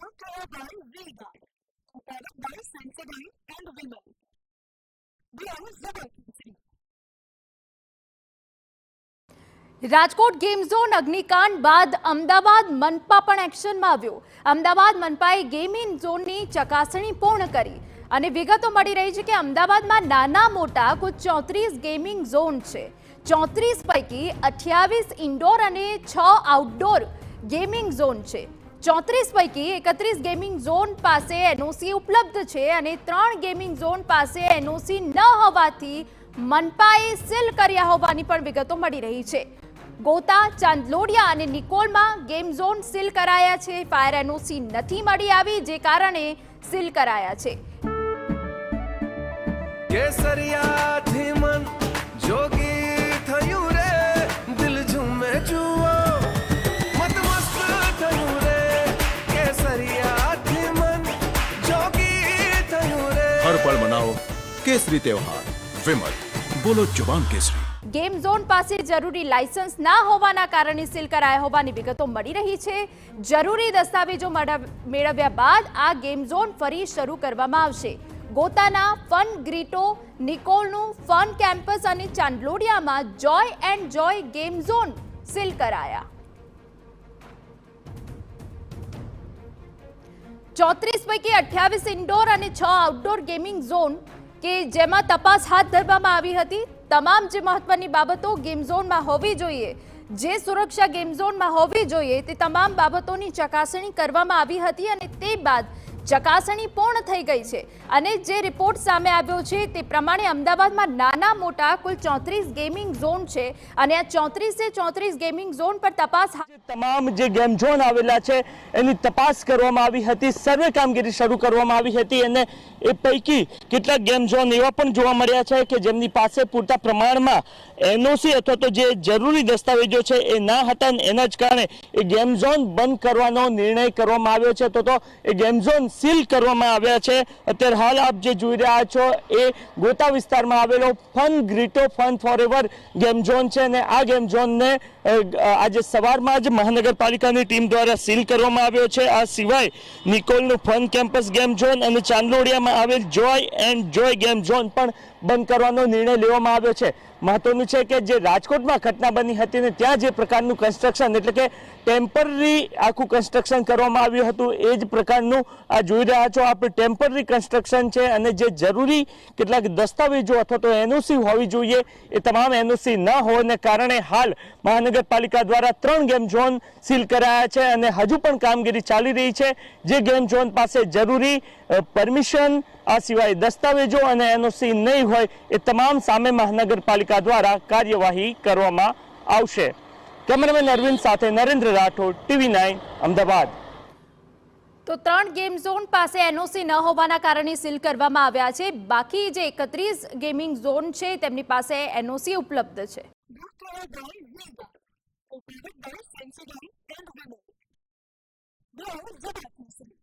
brought to you by V-Guard, a product by Sensodyne and Vimal. We are Zubaki. Rajkot game zone અગ્નિકાંડ બાદ અમદાવાદ મનપા પણ એક્શનમાં આવ્યો. Ahmedabad મનપાએ gaming ઝોનની ચકાસણી પૂર્ણ કરી અને વિગતો મળી રહી છે કે અમદાવાદમાં નાના મોટા કુલ 34 ગેમિંગ ઝોન છે. 34 પૈકી 28 ઇન્ડોર અને 6 આઉટડોર ગેમિંગ ઝોન છે. 34 પૈકી 31 ગેમિંગ ઝોન પાસે એનઓસી ઉપલબ્ધ છે અને 3 ગેમિંગ ઝોન પાસે એનઓસી ન હોવાથી મનપાએ સીલ કર્યા હોવાની પણ વિગતો મળી રહી છે. ગોતા, ચાંદલોડિયા અને નિકોલમાં ગેમ ઝોન સીલ કરાયા છે. ફાયર એનઓસી નથી મળી આવી, જે કારણે સીલ કરાયા છે. કેસરિયાથી મન જોગી થયું રે, દિલ ઝૂમે જુઓ મત મસ્ત થયું રે. કેસરિયાથી મન જોગી થયું રે. હર પળ મનાવો કેસરી તહેવાર. વિમલ, બોલો જુબાન કેસરી. ગેમ ઝોન પાસે જરૂરી લાયસન્સ ના હોવાના કારણે સીલ કરાયા હોવાની વિગતો મળી રહી છે. જરૂરી દસ્તાવેજો મેળવ્યા બાદ આ ગેમ ઝોન ફરી શરૂ કરવામાં આવશે. ગોતાના ફન ગ્રીટો, નિકોલનું ફન કેમ્પસ અને ચાંદલોડિયામાં joy and joy game zone seal કરાયા. 34 પૈકી 28 ઇન્ડોર અને 6 આઉટડોર ગેમિંગ ઝોન કે જેમાં તપાસ હાથ ધરવામાં આવી હતી. તમામ જે મહત્વની બાબતો ગેમ ઝોનમાં હોવી જોઈએ, જે સુરક્ષા ગેમ ઝોનમાં હોવી જોઈએ, તે તમામ બાબતોની ચકાસણી કરવામાં આવી હતી અને તે બાદ ચકાસણી પૂર્ણ થઈ ગઈ છે. અને જે રિપોર્ટ સામે આવ્યો છે તે પ્રમાણે અમદાવાદમાં નાના મોટા કુલ 34 ગેમિંગ ઝોન છે અને આ 34 ગેમિંગ ઝોન પર તપાસ તમામ જે ગેમ ઝોન આવેલા છે એની તપાસ કરવામાં આવી હતી. સર્વે કામગીરી શરૂ કરવામાં આવી હતી અને એ પૈકી કેટલાક ગેમ ઝોન એવા પણ જોવા મળ્યા છે કે જેમની પાસે પૂરતા પ્રમાણમાં એનઓસી અથવા તો જે જરૂરી દસ્તાવેજો છે એ ના હતા. એના જ કારણે એ ગેમ ઝોન બંધ કરવાનો નિર્ણય કરવામાં આવ્યો છે. તો એ ગેમ ઝોન સીલ કરવામાં આવ્યા છે. અત્યારે હાલ આપ જે જોઈ રહ્યા છો એ ગોતા વિસ્તારમાં આવેલો ફન ગ્રીટો ફન ફોરએવર ગેમ ઝોન છે અને આ ગેમ ઝોનને આજે સવારમાં જ મહાનગરપાલિકાની ટીમ દ્વારા સીલ કરવામાં આવ્યો છે. આ સિવાય નિકોલનું ફન કેમ્પસ ગેમ ઝોન અને ચાંદલોડિયામાં આવેલ જોય એન્ડ જોય ગેમ ઝોન પણ બંધ કરવાનો નિર્ણય લેવામાં આવ્યો છે. મહત્વનું છે કે જે રાજકોટમાં ઘટના બની હતી ને ત્યાં જે પ્રકારનું કન્સ્ટ્રક્શન એટલે કે ટેમ્પરરી આખું કન્સ્ટ્રક્શન કરવામાં આવ્યું હતું એ જ પ્રકારનું આ જોઈ રહ્યા છો આપણે ટેમ્પરરી કન્સ્ટ્રક્શન છે અને જે જરૂરી કેટલાક દસ્તાવેજો અથવા તો એનઓસી હોવી જોઈએ એ તમામ એનઓસી ન હોવાને કારણે હાલ મહાનગરપાલિકા દ્વારા 3 ગેમ ઝોન સીલ કરાયા છે અને હજુ પણ કામગીરી ચાલી રહી છે. જે ગેમ ઝોન પાસે જરૂરી પરમિશન આ સિવાય દસ્તાવેજો અને એનઓસી નહીં હોય એ તમામ સામે મહાનગરપાલિકા દ્વારા કાર્યવાહી કરવામાં આવશે. કેમેરામેન અરવિંદ સાથે નરેન્દ્ર રાઠોડ, TV9 અમદાવાદ. તો 3 ગેમ ઝોન પાસે એનઓસી ન હોવાના કારણે સીલ કરવામાં આવ્યા છે. બાકી જે 31 ગેમિંગ ઝોન છે તેમની પાસે એનઓસી ઉપલબ્ધ છે. Brought to you by V-Guard, a product by Sensodyne and Vimal. We are Zubaki.